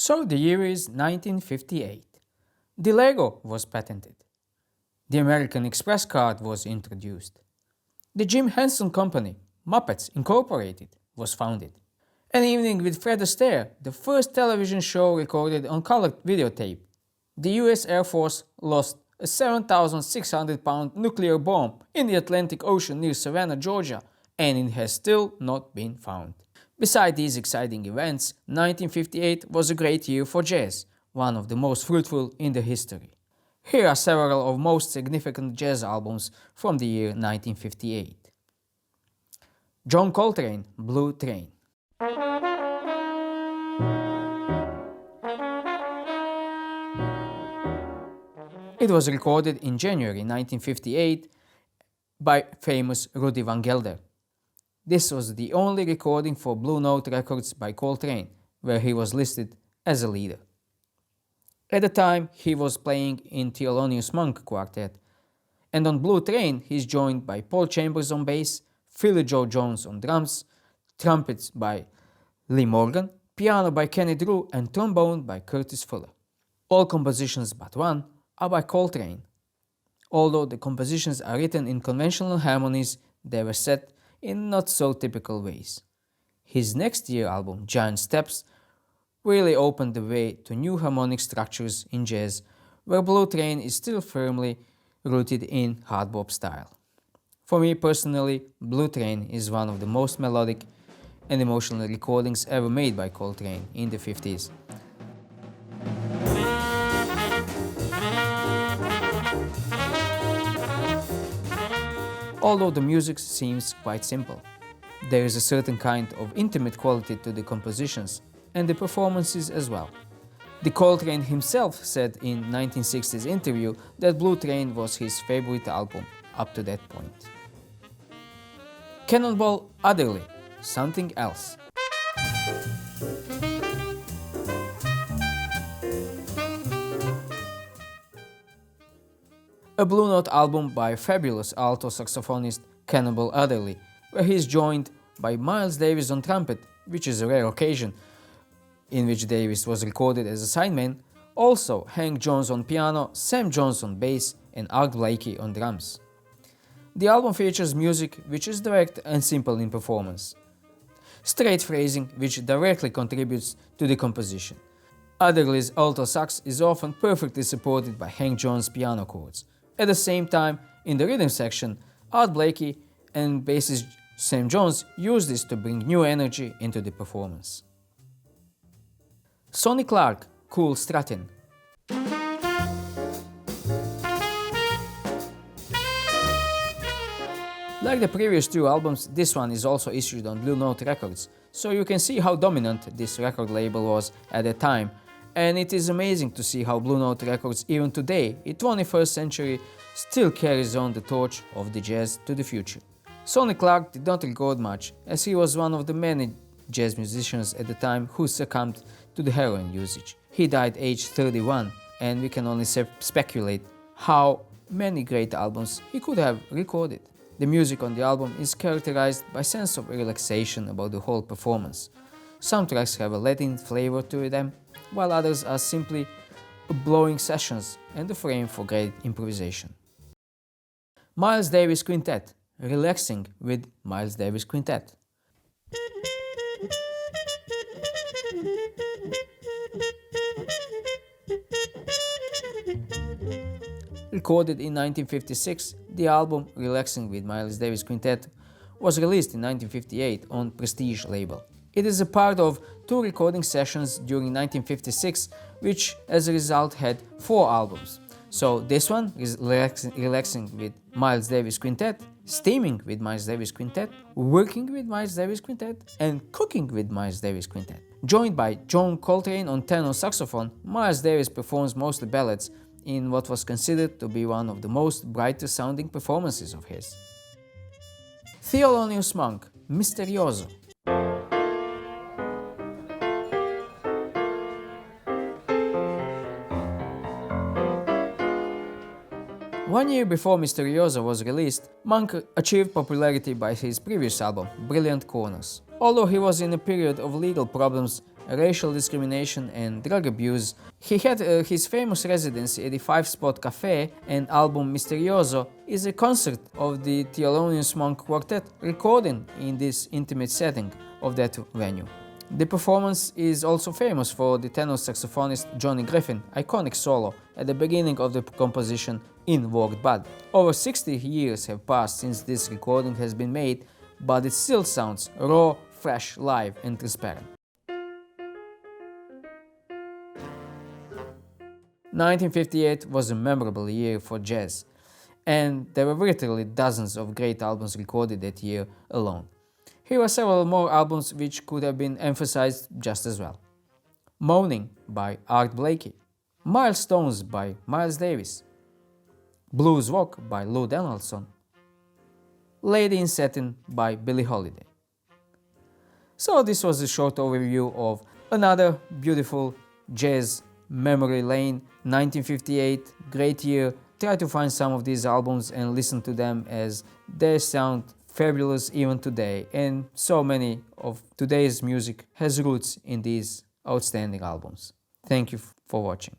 So the year is 1958. The Lego was patented. The American Express card was introduced. The Jim Henson Company, Muppets Incorporated, was founded. An Evening with Fred Astaire, the first television show recorded on color videotape. The US Air Force lost a 7,600-pound nuclear bomb in the Atlantic Ocean near Savannah, Georgia, and it has still not been found. Beside these exciting events, 1958 was a great year for jazz, one of the most fruitful in the history. Here are several of most significant jazz albums from the year 1958. John Coltrane, Blue Train. It was recorded in January 1958 by famous Rudy Van Gelder. This was the only recording for Blue Note Records by Coltrane, where he was listed as a leader. At the time, he was playing in Thelonious Monk Quartet, and on Blue Train he is joined by Paul Chambers on bass, Philly Joe Jones on drums, trumpets by Lee Morgan, piano by Kenny Drew, and trombone by Curtis Fuller. All compositions but one are by Coltrane. Although the compositions are written in conventional harmonies, they were set in not so typical ways. His next year album, Giant Steps, really opened the way to new harmonic structures in jazz, where Blue Train is still firmly rooted in hard bop style. For me personally, Blue Train is one of the most melodic and emotional recordings ever made by Coltrane in the 50s. Although the music seems quite simple, there is a certain kind of intimate quality to the compositions and the performances as well. The Coltrane himself said in 1960's interview that Blue Train was his favorite album up to that point. Cannonball Adderley, Something Else. A Blue Note album by fabulous alto saxophonist Cannonball Adderley, where he is joined by Miles Davis on trumpet, which is a rare occasion in which Davis was recorded as a sideman, also Hank Jones on piano, Sam Jones on bass, and Art Blakey on drums. The album features music which is direct and simple in performance, straight phrasing which directly contributes to the composition. Adderley's alto sax is often perfectly supported by Hank Jones' piano chords. At the same time, in the rhythm section, Art Blakey and bassist Sam Jones use this to bring new energy into the performance. Sonny Clark, Cool Struttin'. Like the previous two albums, this one is also issued on Blue Note Records, so you can see how dominant this record label was at the time, and it is amazing to see how Blue Note Records even today, in 21st century, still carries on the torch of the jazz to the future. Sonny Clark did not record much, as he was one of the many jazz musicians at the time who succumbed to the heroin usage. He died aged 31, and we can only speculate how many great albums he could have recorded. The music on the album is characterized by a sense of relaxation about the whole performance. Some tracks have a Latin flavor to them, while others are simply blowing sessions and a frame for great improvisation. Miles Davis Quintet, Relaxing with Miles Davis Quintet. Recorded in 1956, the album Relaxing with Miles Davis Quintet was released in 1958 on Prestige label. It is a part of two recording sessions during 1956, which as a result had 4 albums. So this one is Relaxing with Miles Davis Quintet, Steaming with Miles Davis Quintet, Working with Miles Davis Quintet, and Cooking with Miles Davis Quintet. Joined by John Coltrane on tenor saxophone, Miles Davis performs mostly ballads in what was considered to be one of the most brighter sounding performances of his. Thelonious Monk, Misterioso. One year before Misterioso was released, Monk achieved popularity by his previous album, Brilliant Corners. Although he was in a period of legal problems racial discrimination and drug abuse. He had his famous residency at the Five Spot Cafe, and album Misterioso is a concert of the Thelonious Monk Quartet recording in this intimate setting of that venue. The performance is also famous for the tenor saxophonist Johnny Griffin iconic solo at the beginning of the composition In Walked Bud. Over 60 years have passed since this recording has been made, but it still sounds raw, fresh, live and transparent. 1958 was a memorable year for jazz, and there were literally dozens of great albums recorded that year alone. Here are several more albums which could have been emphasized just as well. Moaning by Art Blakey, Milestones by Miles Davis, Blues Walk by Lou Donaldson, Lady in Satin by Billie Holiday. So this was a short overview of another beautiful jazz memory lane. 1958, great year. Try to find some of these albums and listen to them, as they sound fabulous even today, and so many of today's music has roots in these outstanding albums. Thank you for watching.